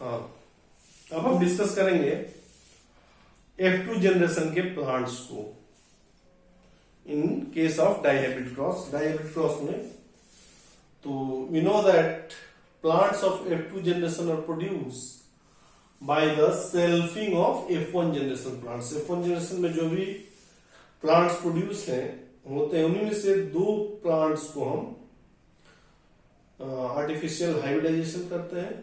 हाँ, अब हम डिस्कस करेंगे F2 जनरेशन के प्लांट्स को in case of dihybrid cross. Dihybrid cross में तो we know that plants of F2 generation are produced by the selfing of F1 generation plants। F1 generation में जो भी plants produce हैं होते हैं, उन्हीं में से दो plants को हम artificial hybridization करते हैं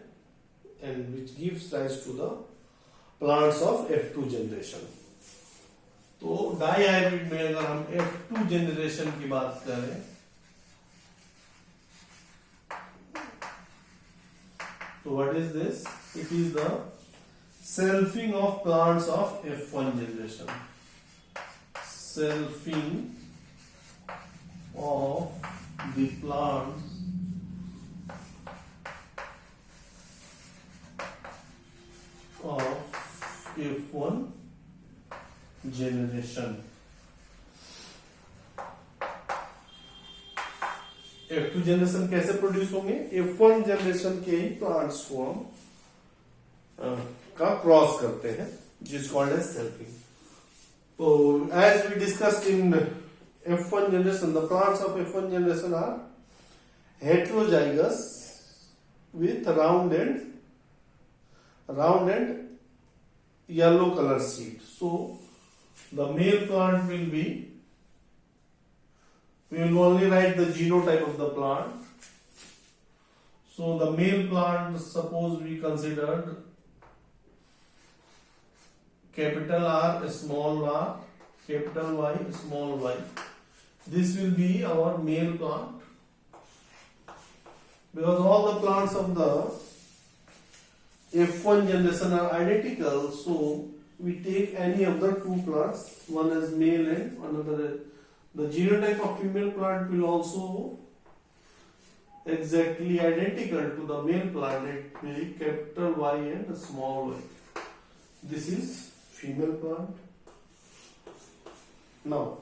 and which gives rise to the plants of F2 generation। तो डाई हाइब्रिड में अगर हम F2 जनरेशन की बात करें तो what is this? It is the selfing of plants of F1 generation। Selfing of the plants of F1 generation। F2 generation कैसे produce होंगे? F1 जनरेशन के ही प्लांट्स को हम का क्रॉस करते हैं, जिस कॉल्ड एज सेल्फिंग। तो as we discussed in F1 generation, the plants of F1 generation are heterozygous with round and yellow color seed। So the male plant will be, we will only write the genotype of the plant। So the male plant, suppose we considered capital R, small r, capital Y, small y. This will be our male plant, because all the plants of the F1 generation are identical. So we take any of the two plants, one as male and another. The genotype of female plant will also exactly identical to the male plant. It will be capital Y and small y. This is female plant. Now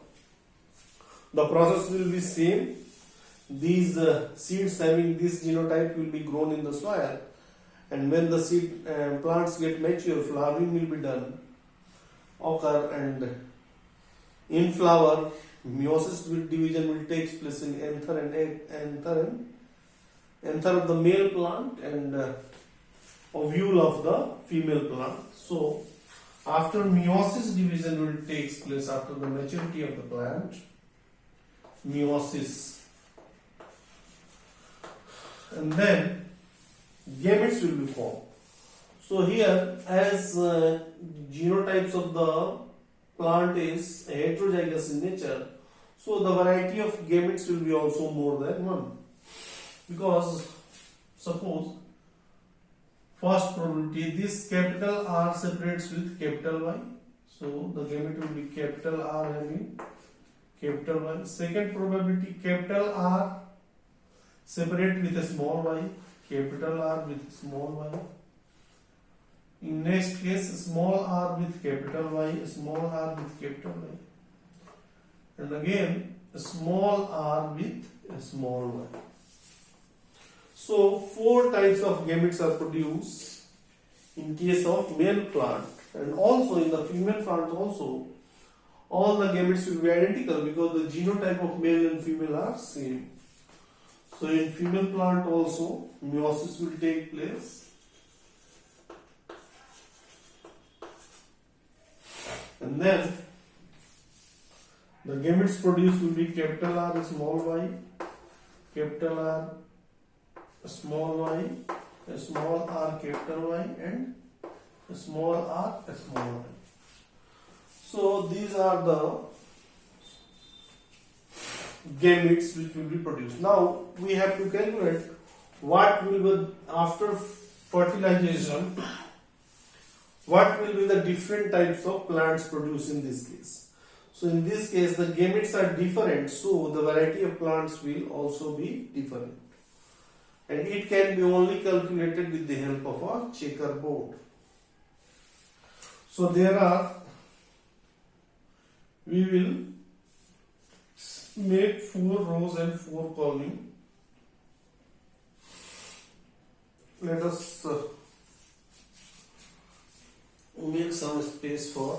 the process will be same. These seeds having this genotype will be grown in the soil, and when the seed plants get mature, flowering will be done occur, and in flower meiosis division will take place in anther of the male plant and ovule of the female plant. So after meiosis division will take place after the maturity of the plant, meiosis, and then gametes will be formed. So here, as genotypes of the plant is heterozygous in nature, so the variety of gametes will be also more than one. Because suppose first probability, this capital R separates with capital Y, so the gamete will be capital R having capital Y. Second probability, capital R separate with a small y, capital R with small y. In next case, small r with capital Y, small r with capital Y, and again small r with a small y. So four types of gametes are produced in case of male plant, and also in the female plant also all the gametes will be identical because the genotype of male and female are same. So in female plant also meiosis will take place, and then the gametes produced will be capital R small y, capital R small y, a small r capital Y, and a small r a small y. So these are the gametes which will be produced. Now we have to calculate what will be after fertilization, what will be the different types of plants produced in this case. So in this case the gametes are different, so the variety of plants will also be different, and it can be only calculated with the help of a checkerboard. So there are, we will make 4 rows and 4 columns. Let us make some space for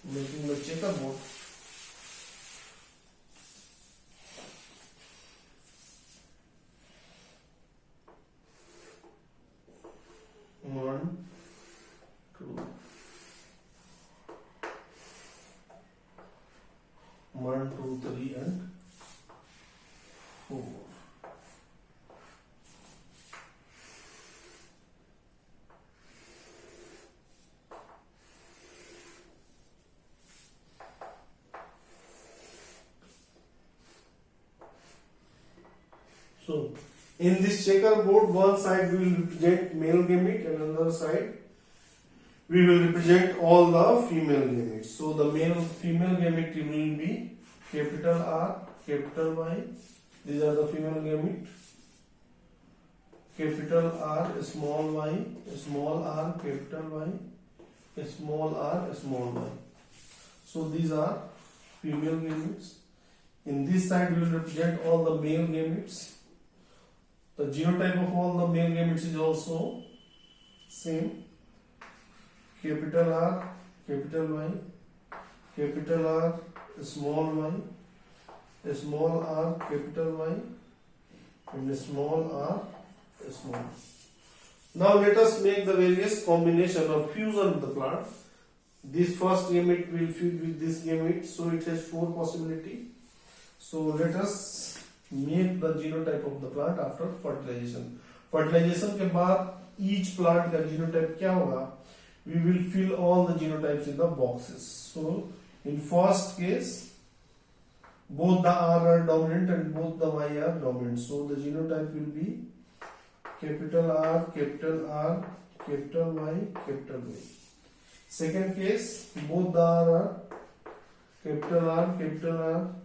making the checkerboard. One, two, 1, 2, 3, and 4. So, in this checkerboard, one side we will represent male gamete and another side we will represent all the female gametes. So, the female gamete will be capital R, capital Y. These are the female gamete. Capital R, small y, small r, capital Y, small r, small y. So, these are female gametes. In this side, we will represent all the male gametes. The genotype of all the male gametes is also same. Capital R, capital Y, capital R, small y, small r, capital Y, and small r, small. Now let us make the various combination or fusion of the plant. This first gamete will fuse with this gamete, so it has 4 possibility. So let us make the genotype of the plant after fertilization. Fertilization के बाद each plant का genotype क्या होगा? We will fill all the genotypes in the boxes. So in first case, both the R are dominant and both the Y are dominant. So the genotype will be capital R, capital R, capital Y, capital Y. Second case, both the R are capital R, capital R,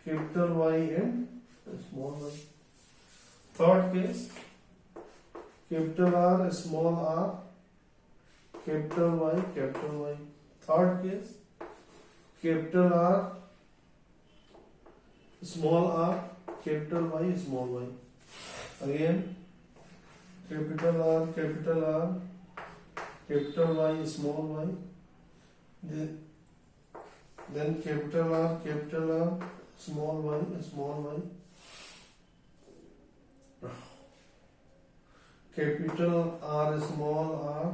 capital Y and small y. Third case, capital R, small r, capital Y, capital Y. Third case, capital R, small r, capital Y, small y. Again, capital R, capital R, capital Y, small y. Then capital R, small y, small y. Capital R, small r,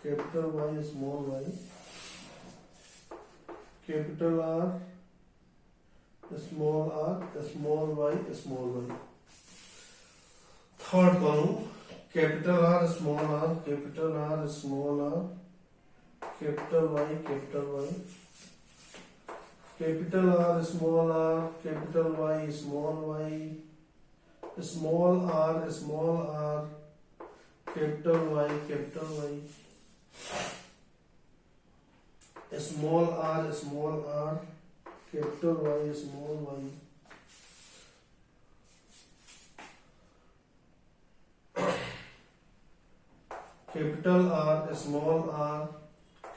capital Y, small y. Capital R, small r, small y, small y. Third column, capital R, small r, capital R, small r, capital Y, capital Y. Capital R, small r, capital Y, small y, small r, capital Y, capital Y, small r, capital Y, small y. Capital R, small r,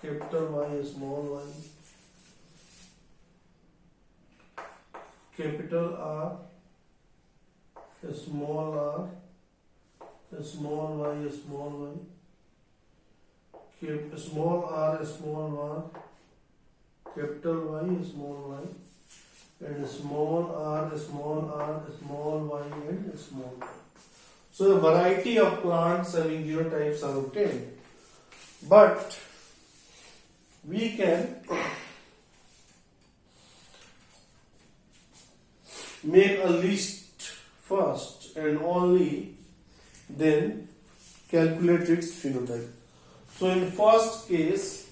capital Y, small y. Capital R, small r, small y, small y. Small r, capital Y, small y. And small r, small y, and small y. So a variety of plants having genotypes are obtained. But we can make a list first and only then calculate its phenotype. So in first case,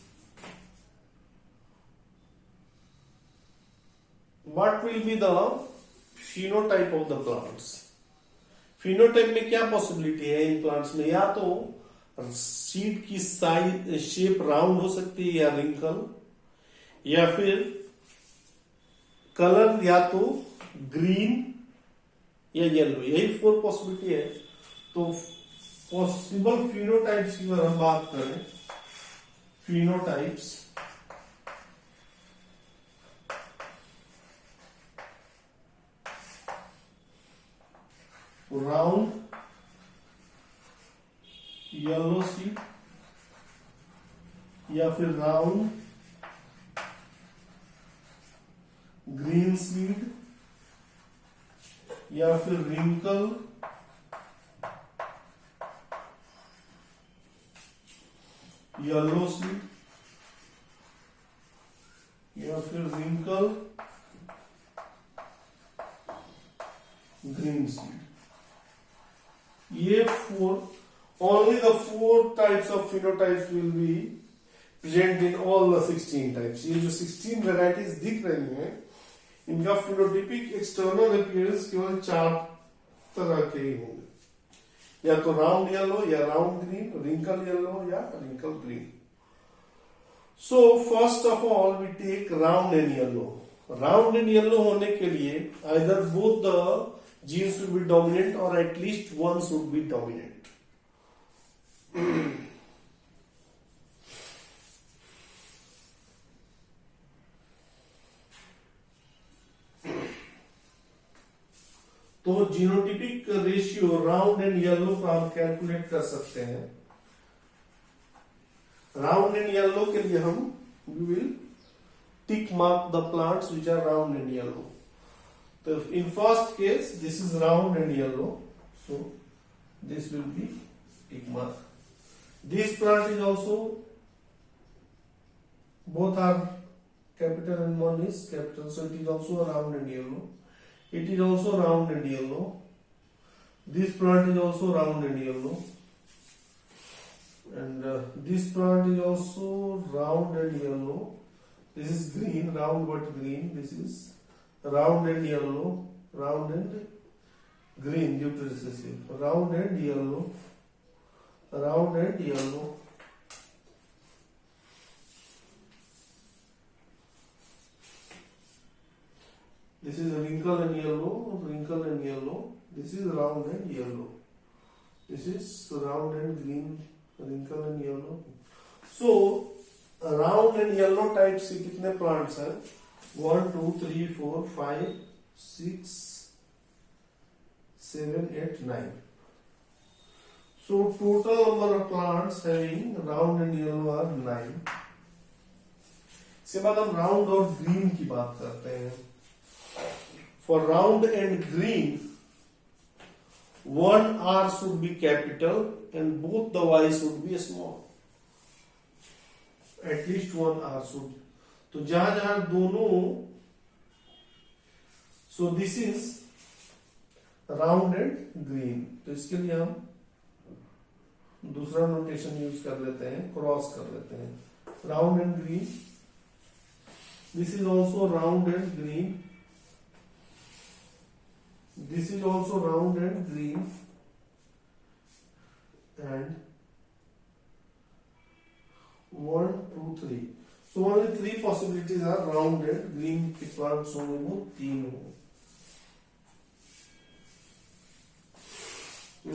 what will be the phenotype of the plants? Phenotype में क्या possibility है in plants में? या तो seed की size shape round हो सकती है या रिंकल, या फिर कलर या तो ग्रीन या येलो, यही 4 पॉसिबिलिटी है. तो पॉसिबल फिनोटाइप्स की अगर हम बात करें, फिनोटाइप्स round, yellow seed, या फिर राउंड ग्रीन सीड या फिर रिंकल येलो सीड या फिर रिंकल ग्रीन सीड. ये only the 4 types of phenotypes will be present in all the 16 types. ये जो 16 varieties दिख रही हैं इनका phenotypic external appearance केवल 4 तरह के ही होंगे, या तो राउंड येलो या राउंड ग्रीन, रिंकल येलो या wrinkle green. So first of all we take round and yellow. Round and yellow होने के लिए either both the genes should be dominant or at least one should be dominant. तो genotypic ratio round and yellow का हम calculate कर सकते हैं. Round and yellow के लिए हम we will tick mark the plants which are round and yellow. तो in first case this is round and yellow, so this will be tick mark. This plant is also, both are capital and one is capital, so it is also round and yellow. It is also round and yellow. This plant is also round and yellow. And this plant is also round and yellow. This is green, round but green. This is round and yellow, round and green due to recessive. Round and yellow. Round and yellow. This is wrinkle and yellow, wrinkle and yellow. This is round and yellow. This is round and green, wrinkle and yellow. So round and yellow type से कितने plants हैं? 1, 2, 3, 4, 5, 6, 7, 8, 9. So total number of plants having round and yellow are 9. इसके बाद हम round और green की बात करते हैं. For round and green, one R should be capital and both the Y should be small. At least one R should. तो जहां जहां दोनों, so this is round and green. तो इसके लिए हम दूसरा नोटेशन यूज कर लेते हैं, क्रॉस कर लेते हैं. Round and green, this is also round and green, this is also round and green, and 1, 2, 3. So only 3 possibilities are round and green के प्लांट्स होंगे, वो 3 होंगे.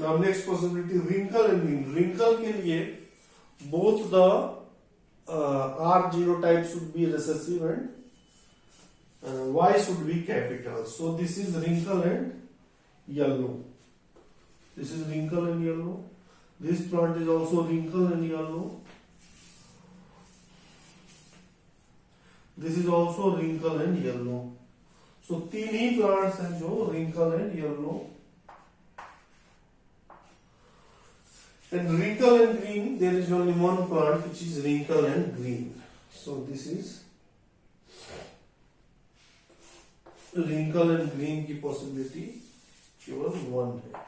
Now next possibility, wrinkle and green. Wrinkle के लिए both the R genotype should be recessive and Y should be capital. So this is wrinkle and yellow. This is wrinkle and yellow. This plant is also wrinkle and yellow. This is also wrinkle and yellow. So 3 he plants हैं जो wrinkle and yellow. And wrinkle and green, there is only one plant which is wrinkle and green. So this is wrinkle and green की possibility केवल 1 है.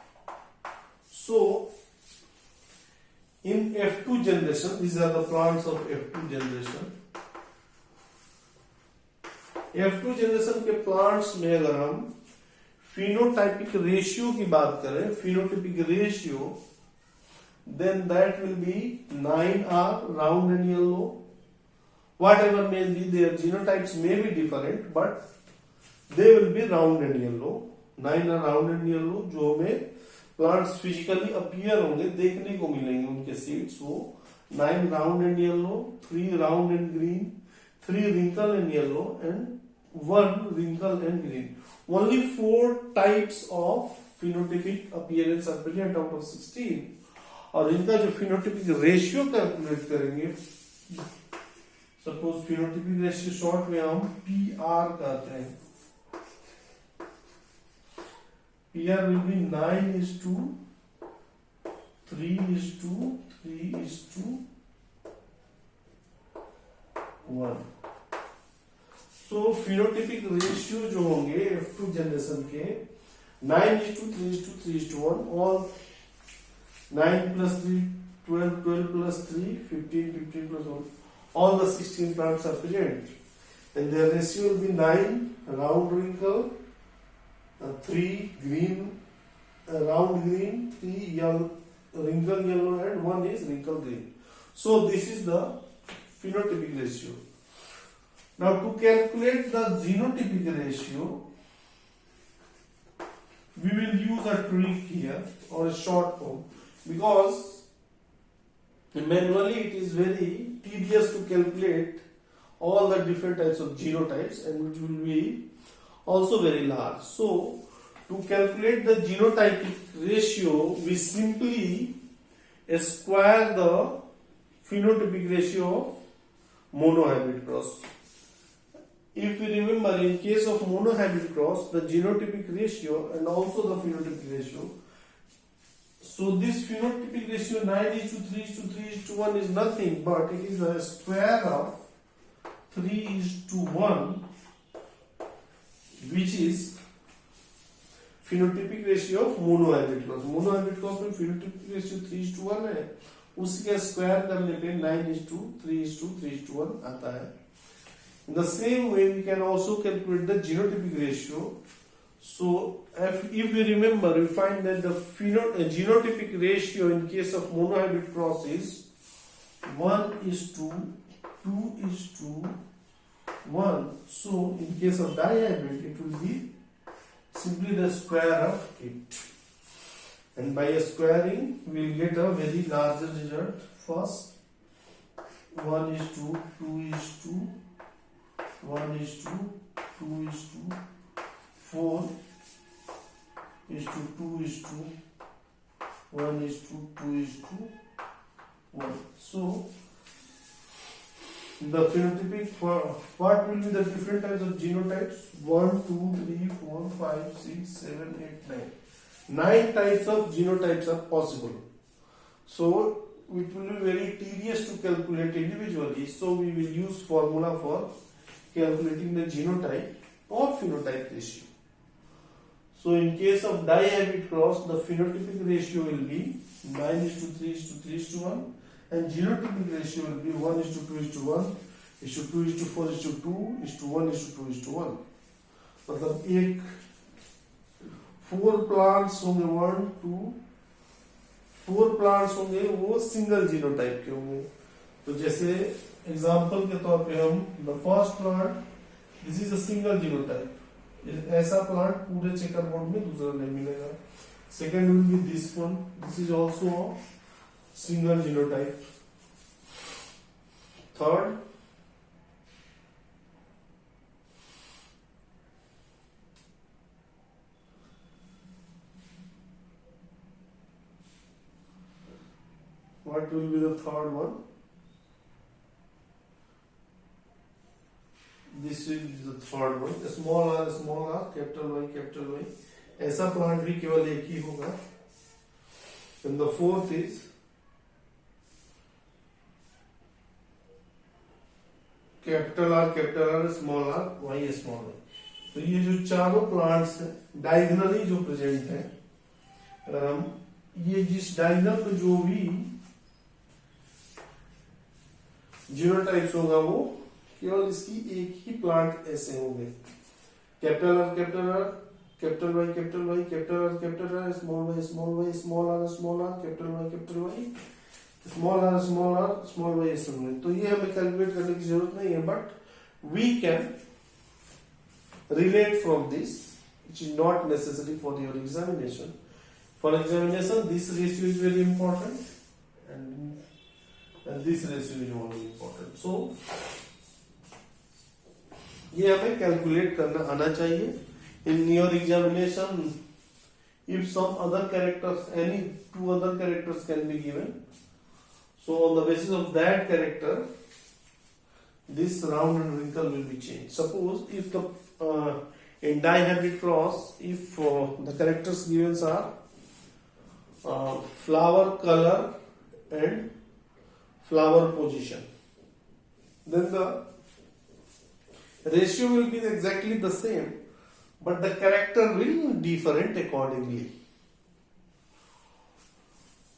So in F2 generation, these are the plants of F2 generation. F2 generation के plants में अगर हम phenotypic ratio की बात करें, phenotypic ratio, then that will be 9R round and yellow. Whatever may be, their genotypes may be different, but they will be round and yellow. 9R round and yellow, जो हमें plants physically appear होंगे, देखने को मिलेंगे उनके seeds. वो 9 round and yellow, 3 round and green, 3 wrinkle and yellow, and 1 wrinkle and green. Only 4 types of phenotypic appearance are present out of 16. और इनका जो फिनोटिपिक रेशियो कैलकुलेट करेंगे सपोज फिनोटिपिक रेशियो शॉर्ट में हम PR कहते हैं. PR will be 9:3:3:1. So phenotypic ratio जो होंगे F2 जनरेशन के 9:3:3:1. All 9 plus 3 12, 12 plus 3 15, 15 plus 1. All the 16 plants are present, and their ratio will be 9 round wrinkle, 3 green, round green, 3 yellow, wrinkle yellow, and 1 is wrinkle green. So this is the phenotypic ratio. Now to calculate the genotypic ratio, we will use a trick here or a short form, because manually it is very tedious to calculate all the different types of genotypes, and which will be also very large. So to calculate the genotypic ratio, we simply square the phenotypic ratio of monohybrid cross. If we remember, in case of monohybrid cross, the genotypic ratio and also the phenotypic ratio. So this phenotypic ratio 9:3:3:1 is nothing but it is a square of 3:1, which is phenotypic ratio of monohybrid cross. Monohybrid cross में phenotypic ratio 3:1 है, उसके square करने पे 9:3:3:1 आता है. In the same way, we can also calculate the genotypic ratio. So if we remember, we find that the genotypic ratio in case of monohybrid cross is 1:2:1. So in case of dihybrid, it will be simply the square of it, and by squaring we will get a very larger result. First 1:2, 2:2, 1:2, 2:4, 1:2, 1:2:1. So the phenotypic, what will be the different types of genotypes? 1, 2, 3, 4, 5, 6, 7, 8, 9. 9 types of genotypes are possible. So it will be very tedious to calculate individually. So we will use formula for calculating the genotype or phenotype ratio. So in case of dihybrid cross, the phenotypic ratio will be 9:3:3:1, and genotypic ratio will be 1:2:1, 2:4:2, 1:2:1. मतलब एक 4 plants होंगे, 1, 2, 4 plants होंगे, वो single genotype के होंगे. तो जैसे example के तौर पे हम the first plant, this is a single genotype. ऐसा प्लांट पूरे चेकर बोर्ड में दूसरा नहीं मिलेगा. Second will be this one, this is also single genotype. Third, what will be the third one? This is the third one. Small r, capital Y, capital Y. ऐसा plant भी केवल एक ही होगा. And the fourth is capital R, small r, Y, small y. तो ये जो चारों plants हैं डायगोनली जो प्रेजेंट हैं, अगर हम ये जिस डायगोनल पे जो भी जीनोटाइप्स होगा वो केवल इसकी एक ही प्लांट ऐसे होंगे. Capital R, capital Y, capital R, small Y, small R, capital Y, small R, small Y, small. तो ये हमें कैलकुलेट करने की जरूरत नहीं है, but we can relate from this, which is not necessary for your examination. For examination, this ratio is very important, and this ratio is only important. So ये हमें कैलकुलेट करना आना चाहिए. In your examination, if some other characters, any 2 other characters can be given, so on the basis of that character this round and wrinkle will be changed. Suppose if the in dihybrid cross, if the characters given are flower color and flower position, then the ratio will be exactly the same, but the character will different accordingly.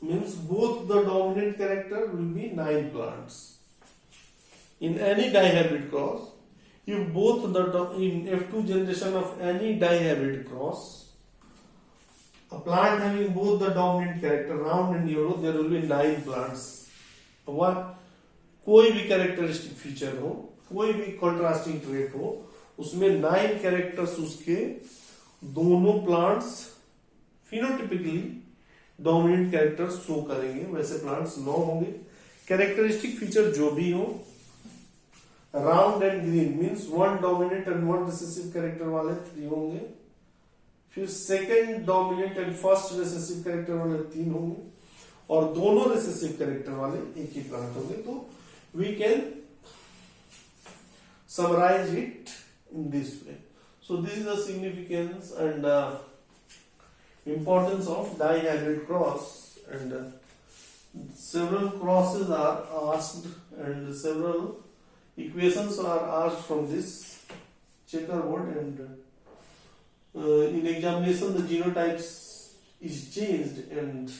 Means both the dominant character will be 9 plants. In any dihybrid cross, if both in F2 generation of any dihybrid cross, a plant having both the dominant character round and yellow, there will be 9 plants. कोई भी characteristic feature हो, कोई भी contrasting trait हो, उसमें 9 characters उसके दोनों plants phenotypically dominant characters show करेंगे. वैसे प्लांट्स 9 होंगे. कैरेक्टरिस्टिक फीचर जो भी हो, round and green means 1 dominant and 1 recessive character वाले 3 होंगे. फिर second dominant and first recessive character वाले 3 होंगे, और दोनों रिसेसिव कैरेक्टर वाले एक ही प्लांट होंगे. तो we can summarize it in this way. So this is the significance and importance of dihybrid cross, and several crosses are asked and several equations are asked from this checkerboard, and in examination the genotypes is changed and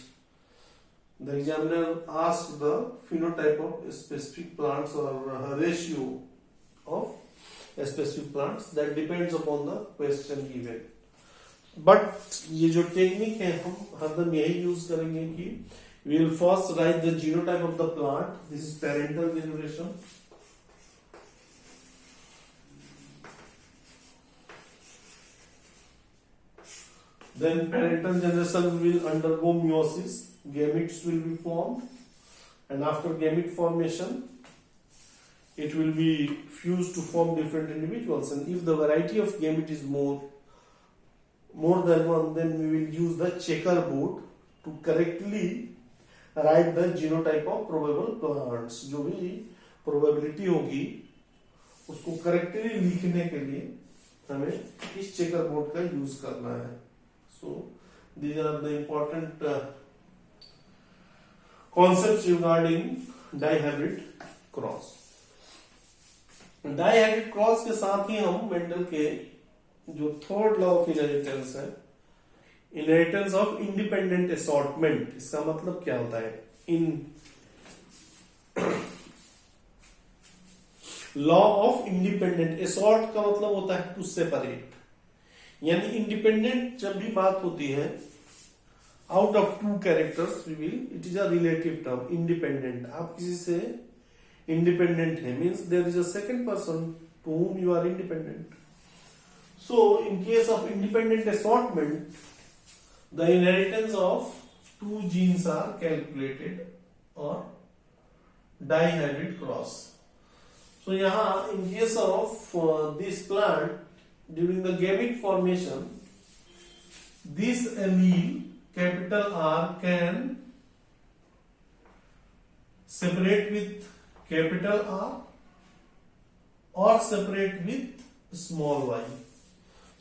the examiner asked the phenotype of specific plants or ratio of specific plants. That depends upon the question given. But ये जो technique है हम हरदम यही use करेंगे कि we will first write the genotype of the plant. This is parental generation. Then parental generation will undergo meiosis. Gametes will be formed, and after gamete formation, it will be fused to form different individuals. And if the variety of gamete is more than one, then we will use the checkerboard to correctly write the genotype of probable plants. जो भी probability होगी उसको correctly लिखने के लिए हमें इस checkerboard का use करना है. So these are the important concepts regarding dihybrid cross. Dihybrid cross के साथ ही हम मेंडल के जो थर्ड लॉ ऑफ इनहेरिटेंस है, इनहेरिटेंस ऑफ इंडिपेंडेंट असॉर्टमेंट, इसका मतलब क्या होता है? In law of independent assort का मतलब होता है टू सेपरेट, यानी इंडिपेंडेंट जब भी बात होती है out of 2 characters we will, it is a relative term. Independent, आप किसी से independent है means there is a second person to whom you are independent. So in case of independent assortment, the inheritance of 2 genes are calculated or dihybrid cross. So यहाँ in case of this plant during the gamete formation, this allele capital R can separate with capital R or separate with small y.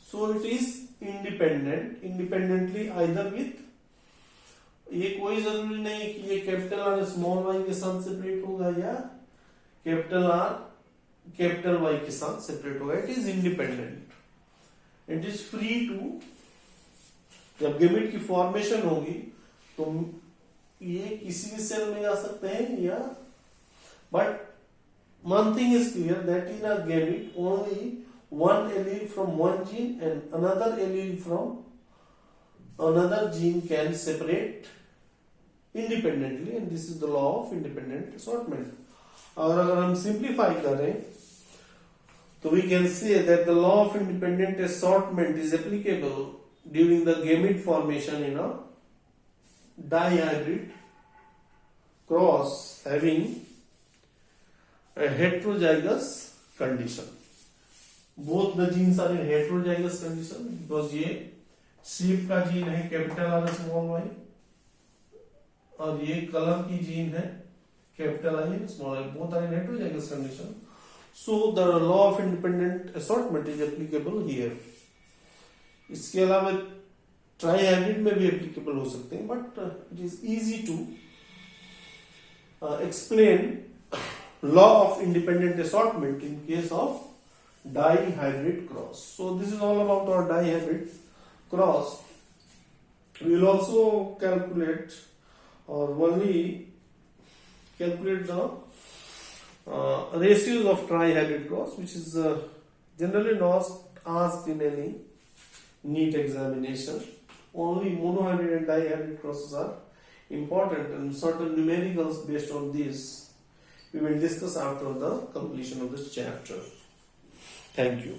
So it is independently either with, ये कोई जरूरी नहीं है कि ये capital R small Y के साथ separate होगा या कैपिटल आर कैपिटल वाई के साथ सेपरेट होगा. It is independent, it is free to, जब गेमेट की फॉर्मेशन होगी तो ये किसी भी सेल में जा सकते हैं या, but one thing is clear that in a gamete only one allele from one gene and another allele from another gene can separate independently, and this is the law of independent assortment. और अगर हम simplify करें तो we can say that the law of independent assortment is applicable during the gamete formation in a dihybrid cross having a heterozygous condition. Both the genes are in heterozygous condition because ये shape का gene है capital R small Y, और ये colour की gene है capital I small I. Both are in heterozygous condition. So the law of independent assortment is applicable here. इसके अलावा try hybrid में भी एप्लीकेबल हो सकते हैं, but it is easy to explain law of independent assortment in case of dihybrid cross. So this is all about our dihybrid cross. We will also calculate or only calculate the ratios of trihybrid cross, which is generally not asked in any NEET examination. Only monohybrid and dihybrid crosses are important, and certain numericals based on this we will discuss after the completion of this chapter. Thank you.